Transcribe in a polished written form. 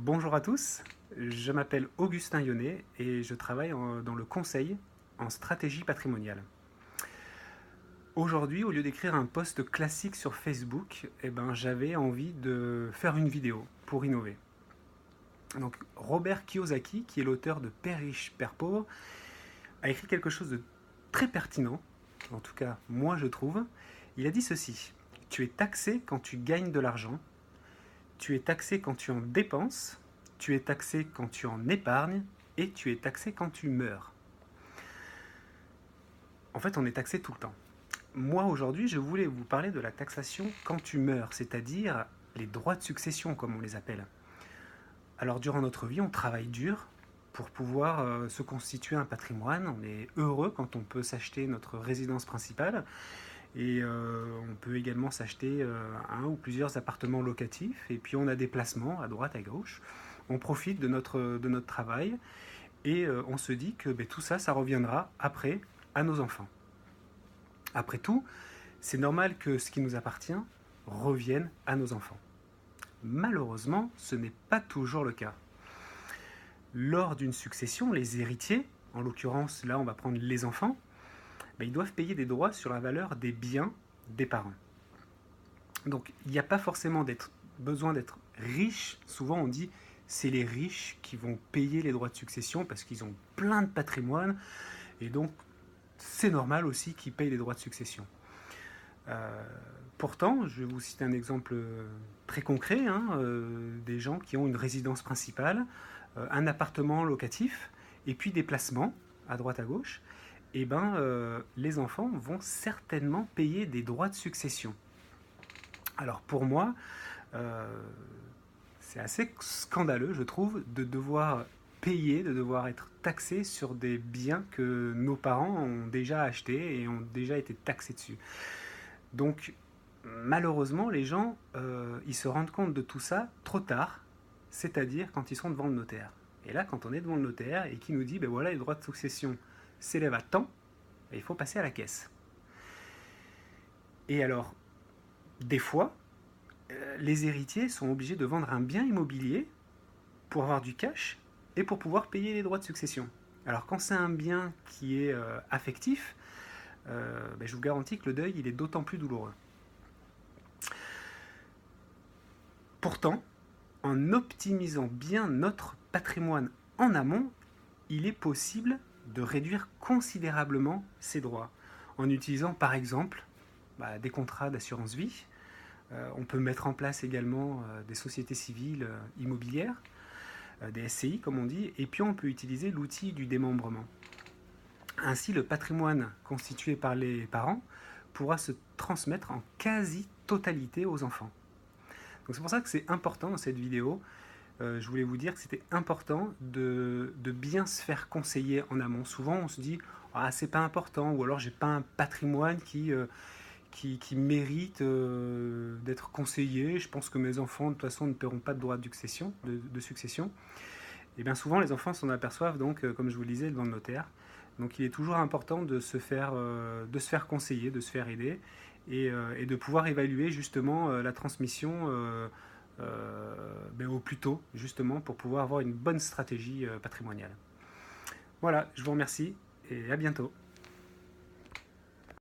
Bonjour à tous, je m'appelle Augustin Yonnet et je travaille dans le conseil en stratégie patrimoniale. Aujourd'hui, au lieu d'écrire un post classique sur Facebook, j'avais envie de faire une vidéo pour innover. Donc, Robert Kiyosaki, qui est l'auteur de Père riche, Père pauvre, a écrit quelque chose de très pertinent, en tout cas moi je trouve. Il a dit ceci: tu es taxé quand tu gagnes de l'argent, tu es taxé quand tu en dépenses, tu es taxé quand tu en épargnes et tu es taxé quand tu meurs. En fait, on est taxé tout le temps. Moi, aujourd'hui, je voulais vous parler de la taxation quand tu meurs, c'est-à-dire les droits de succession, comme on les appelle. Alors, durant notre vie, on travaille dur pour pouvoir se constituer un patrimoine. On est heureux quand on peut s'acheter notre résidence principale et on peut également s'acheter un ou plusieurs appartements locatifs. Et puis, on a des placements à droite, à gauche. On profite de notre travail et on se dit que tout ça, ça reviendra après à nos enfants. Après tout, c'est normal que ce qui nous appartient revienne à nos enfants. Malheureusement, ce n'est pas toujours le cas. Lors d'une succession, les héritiers, en l'occurrence là on va prendre les enfants, ils doivent payer des droits sur la valeur des biens des parents. Donc il n'y a pas forcément besoin d'être riche. Souvent on dit c'est les riches qui vont payer les droits de succession parce qu'ils ont plein de patrimoine et donc c'est normal aussi qu'ils payent les droits de succession. Pourtant, je vais vous citer un exemple très concret, des gens qui ont une résidence principale, un appartement locatif, et puis des placements à droite à gauche, les enfants vont certainement payer des droits de succession. Alors pour moi, c'est assez scandaleux, je trouve, de devoir payer, de devoir être taxé sur des biens que nos parents ont déjà achetés et ont déjà été taxés dessus. Donc, malheureusement, les gens, ils se rendent compte de tout ça trop tard, c'est-à-dire quand ils sont devant le notaire. Et là, quand on est devant le notaire et qu'il nous dit, voilà, les droits de succession s'élèvent à tant, il faut passer à la caisse. Et alors, des fois, les héritiers sont obligés de vendre un bien immobilier pour avoir du cash et pour pouvoir payer les droits de succession. Alors, quand c'est un bien qui est affectif, je vous garantis que le deuil, il est d'autant plus douloureux. Pourtant, en optimisant bien notre patrimoine en amont, il est possible de réduire considérablement ces droits en utilisant par exemple des contrats d'assurance vie. On peut mettre en place également des sociétés civiles immobilières, des SCI comme on dit, et puis on peut utiliser l'outil du démembrement. Ainsi, le patrimoine constitué par les parents pourra se transmettre en quasi-totalité aux enfants. Donc c'est pour ça que c'est important dans cette vidéo. Je voulais vous dire que c'était important de bien se faire conseiller en amont. Souvent on se dit ah c'est pas important, ou alors j'ai pas un patrimoine qui mérite d'être conseillé. Je pense que mes enfants de toute façon ne paieront pas de droits de succession. Et bien souvent les enfants s'en aperçoivent donc comme je vous le disais devant le notaire. Donc il est toujours important de se faire conseiller, de se faire aider et de pouvoir évaluer justement la transmission au plus tôt, justement pour pouvoir avoir une bonne stratégie patrimoniale. Voilà, je vous remercie et à bientôt.